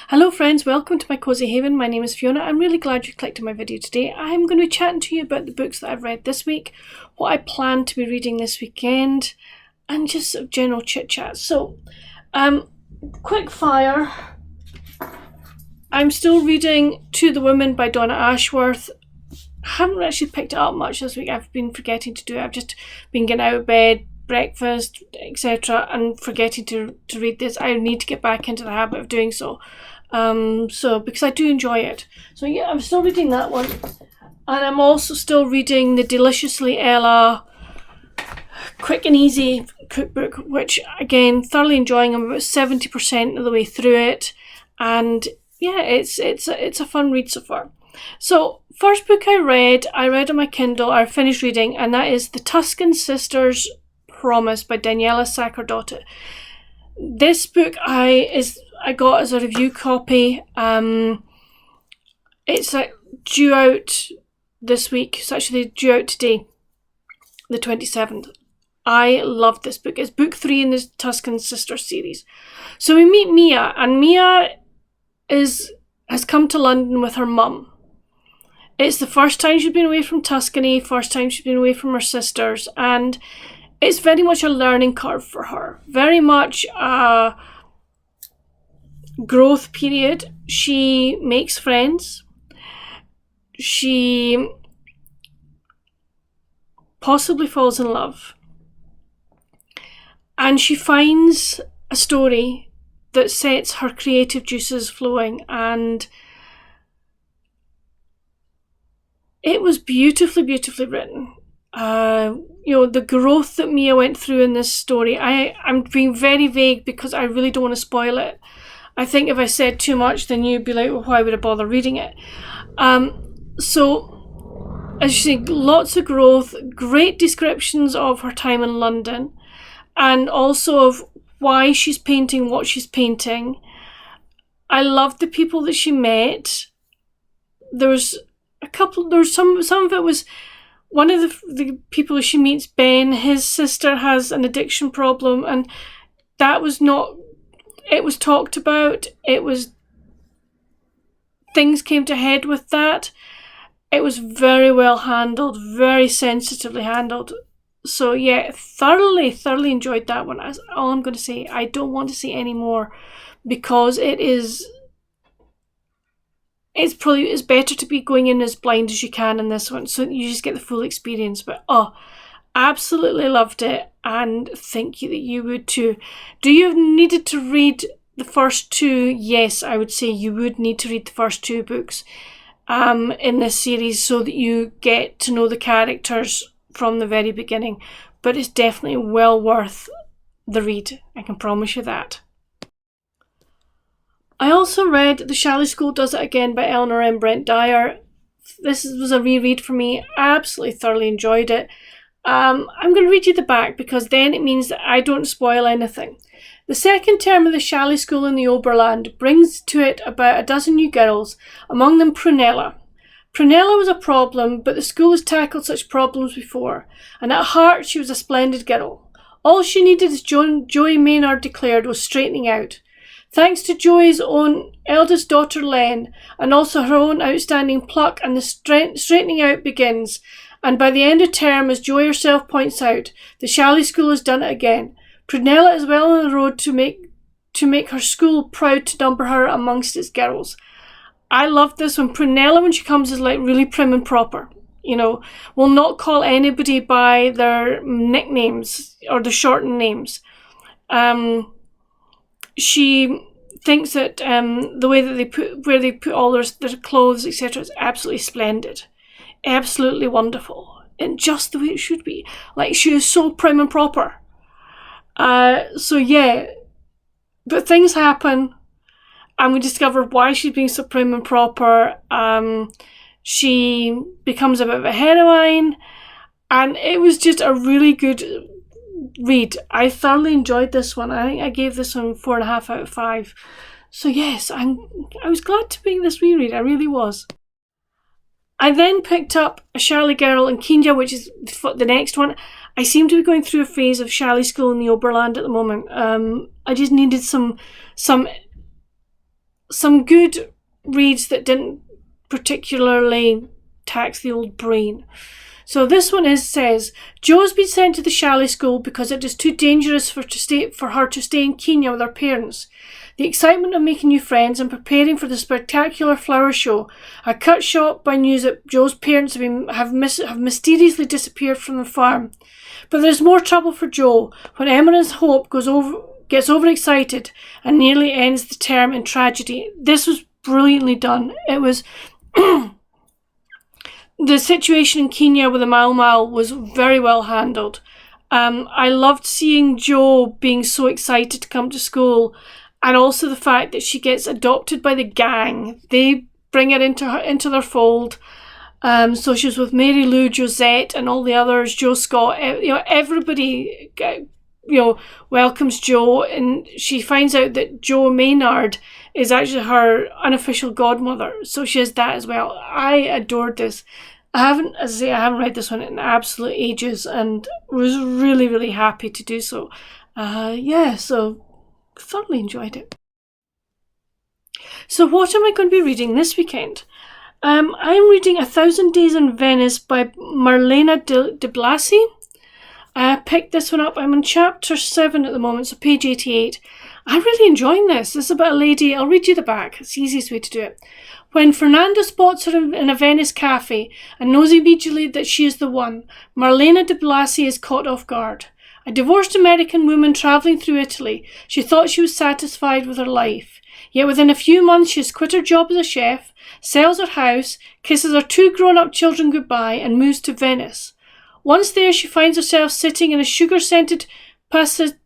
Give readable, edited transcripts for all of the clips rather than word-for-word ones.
Hello friends, welcome to my Cosy Haven. My name is Fiona. I'm really glad you clicked on my video today. I'm going to be chatting to you about the books that I've read this week, what I plan to be reading this weekend, and just sort of general chit chat. So, quick fire. I'm still reading To the Woman by Donna Ashworth. I haven't actually picked it up much this week. I've been forgetting to do it. I've just been getting out of bed, breakfast, etc., and forgetting to read this. I need to get back into the habit of doing so. Because I do enjoy it. So yeah, I'm still reading that one. And I'm also still reading the Deliciously Ella Quick and Easy cookbook, which again, thoroughly enjoying. I'm about 70% of the way through it. And yeah, it's a fun read so far. So, first book I read on my Kindle, I finished reading, and that is The Tuscan Sisters' Promise by Daniela Sacerdote. This book I got as a review copy. It's due out this week. It's actually due out today, the 27th. I love this book. It's book 3 in the Tuscan Sisters series. So we meet Mia, and Mia has come to London with her mum. It's the first time she's been away from Tuscany, first time she's been away from her sisters, and it's very much a learning curve for her. Very much a growth period. She makes friends. She possibly falls in love. And she finds a story that sets her creative juices flowing, and it was beautifully written. The growth that Mia went through in this story. I'm being very vague because I really don't want to spoil it. I think if I said too much, then you'd be like, well, why would I bother reading it? So, as you say, lots of growth, great descriptions of her time in London, and also of why she's painting what she's painting. I loved the people that she met. There was some of it was, one of the people she meets, Ben, his sister has an addiction problem, and that was not, it was talked about, things came to head with that. It was very well handled, very sensitively handled. So yeah, thoroughly enjoyed that one. That's all I'm going to say. I don't want to see any more because it's better to be going in as blind as you can in this one, so you just get the full experience. But absolutely loved it, and think that you would too. Do you have needed to read the first 2? Yes, I would say you would need to read the first 2 books in this series so that you get to know the characters from the very beginning. But it's definitely well worth the read, I can promise you that. I also read The Shalley School Does It Again by Eleanor M. Brent Dyer. This was a reread for me. I absolutely thoroughly enjoyed it. I'm going to read you the back because then it means that I don't spoil anything. The second term of the Shalley School in the Oberland brings to it about a dozen new girls, among them Prunella. Prunella was a problem, but the school has tackled such problems before, and at heart she was a splendid girl. All she needed, as Joey Maynard declared, was straightening out. Thanks to Joey's own eldest daughter Len, and also her own outstanding pluck, and the straightening out begins. And by the end of term, as Joey herself points out, the Shalley School has done it again. Prunella is well on the road to make her school proud to number her amongst its girls. I love this one. Prunella, when she comes, is like really prim and proper. Will not call anybody by their nicknames or the shortened names. She thinks that the way that where they put all their clothes, etc., is absolutely splendid, absolutely wonderful, and just the way it should be. Like, she is so prim and proper. So yeah, but things happen, and we discover why she's being so prim and proper. She becomes a bit of a heroine, and it was just a really good read. I thoroughly enjoyed this one. I think I gave this one 4.5 out of 5. So yes, I was glad to make this reread. I really was. I then picked up A Shalley Girl in Kenya, which is the next one. I seem to be going through a phase of Shalley School in the Oberland at the moment. I just needed some some good reads that didn't particularly tax the old brain. So this one says, Jo's been sent to the chalet school because it is too dangerous for her to stay in Kenya with her parents. The excitement of making new friends and preparing for the spectacular flower show are cut short by news that Jo's parents have mysteriously disappeared from the farm. But there's more trouble for Jo when Emeren's Hope gets overexcited and nearly ends the term in tragedy. This was brilliantly done. It was... The situation in Kenya with the Mau Mau was very well handled. I loved seeing Jo being so excited to come to school, and also the fact that she gets adopted by the gang. They bring her into their fold. So she was with Mary Lou, Josette, and all the others. Jo Scott. Everybody welcomes Jo, and she finds out that Jo Maynard is actually her unofficial godmother. So she has that as well. I adored this. I haven't read this one in absolute ages, and was really, really happy to do so. So thoroughly enjoyed it. So what am I going to be reading this weekend? I'm reading 1,000 Days in Venice by Marlene de Blasi. I picked this one up. I'm on chapter 7 at the moment, so page 88. I'm really enjoying this. This is about a lady. I'll read you the back. It's the easiest way to do it. When Fernando spots her in a Venice cafe and knows immediately that she is the one, Marlene de Blasi is caught off guard. A divorced American woman travelling through Italy, she thought she was satisfied with her life. Yet within a few months she has quit her job as a chef, sells her house, kisses her 2 grown-up children goodbye and moves to Venice. Once there, she finds herself sitting in a sugar-scented pasticceria,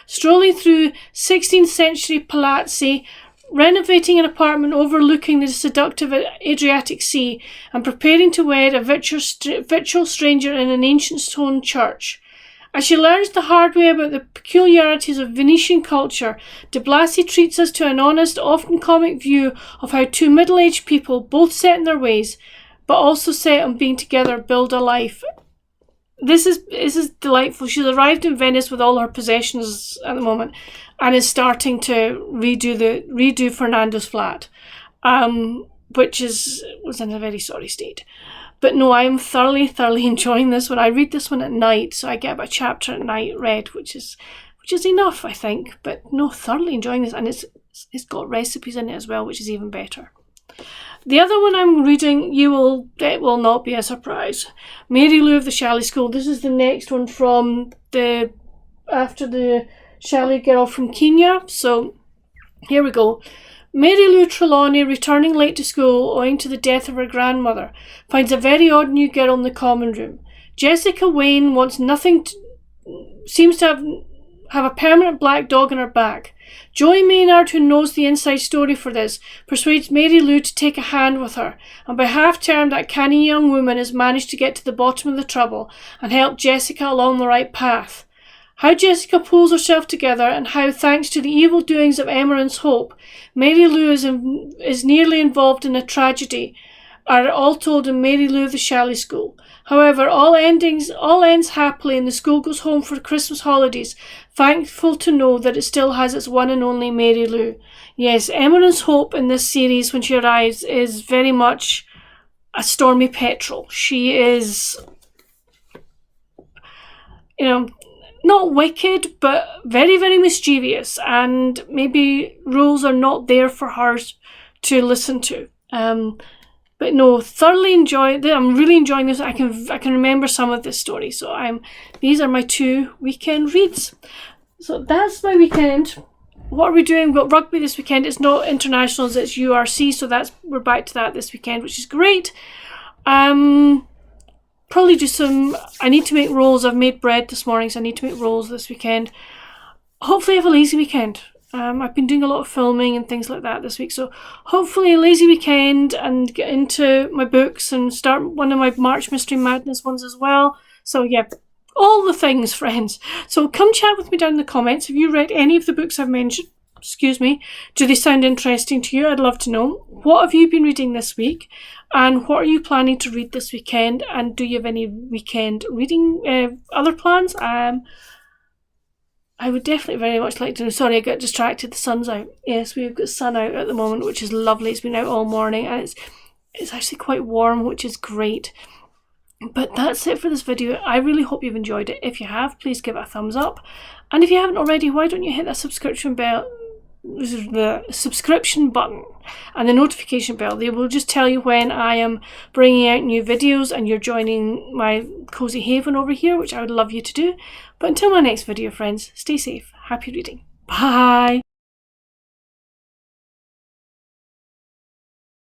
strolling through 16th century palazzi, renovating an apartment overlooking the seductive Adriatic Sea, and preparing to wed a virtual stranger in an ancient stone church. As she learns the hard way about the peculiarities of Venetian culture, de Blasi treats us to an honest, often comic view of how 2 middle-aged people, both set in their ways, but also set on being together, build a life. This is delightful. She's arrived in Venice with all her possessions at the moment, and is starting to redo Fernando's flat, which was in a very sorry state. But no, I'm thoroughly enjoying this one. I read this one at night, so I get about a chapter at night read, which is enough, I think. But no, thoroughly enjoying this, and it's got recipes in it as well, which is even better. The other one I'm reading, it will not be a surprise. Mary Lou of the Chalet School. This is the next one from after the Chalet Girl from Kenya. So here we go. Mary Lou Trelawney, returning late to school owing to the death of her grandmother, finds a very odd new girl in the common room. Jessica Wayne seems to have a permanent black dog on her back. Joey Maynard, who knows the inside story for this, persuades Mary Lou to take a hand with her, and by half-term that canny young woman has managed to get to the bottom of the trouble and help Jessica along the right path. How Jessica pulls herself together, and how, thanks to the evil doings of Emeren's Hope, Mary Lou is nearly involved in a tragedy, are all told in Mary Lou of the Chalet School. However, all ends happily, and the school goes home for the Christmas holidays, thankful to know that it still has its one and only Mary Lou. Yes, Emeren's Hope in this series, when she arrives, is very much a stormy petrel. She is, not wicked, but very, very mischievous, and maybe rules are not there for her to listen to. But no, thoroughly enjoy. I'm really enjoying this. I can remember some of this story. So these are my 2 weekend reads. So that's my weekend. What are we doing? We've got rugby this weekend. It's not internationals, it's URC. So we're back to that this weekend, which is great. Probably do I need to make rolls. I've made bread this morning, so I need to make rolls this weekend. Hopefully I have a lazy weekend. I've been doing a lot of filming and things like that this week, so hopefully a lazy weekend and get into my books and start one of my March Mystery Madness ones as well. So yeah, all the things, friends. So come chat with me down in the comments. Have you read any of the books I've mentioned? Excuse me. Do they sound interesting to you? I'd love to know. What have you been reading this week? And what are you planning to read this weekend? And do you have any weekend reading other plans? I would definitely very much like to know. Sorry, I got distracted. The sun's out. Yes, we've got sun out at the moment, which is lovely. It's been out all morning, and it's actually quite warm, which is great. But that's it for this video. I really hope you've enjoyed it. If you have, please give it a thumbs up. And if you haven't already, why don't you hit that subscription bell, the subscription button and the notification bell. They will just tell you when I am bringing out new videos and you're joining my Cosy Haven over here, which I would love you to do. But until my next video, friends, stay safe. Happy reading. Bye.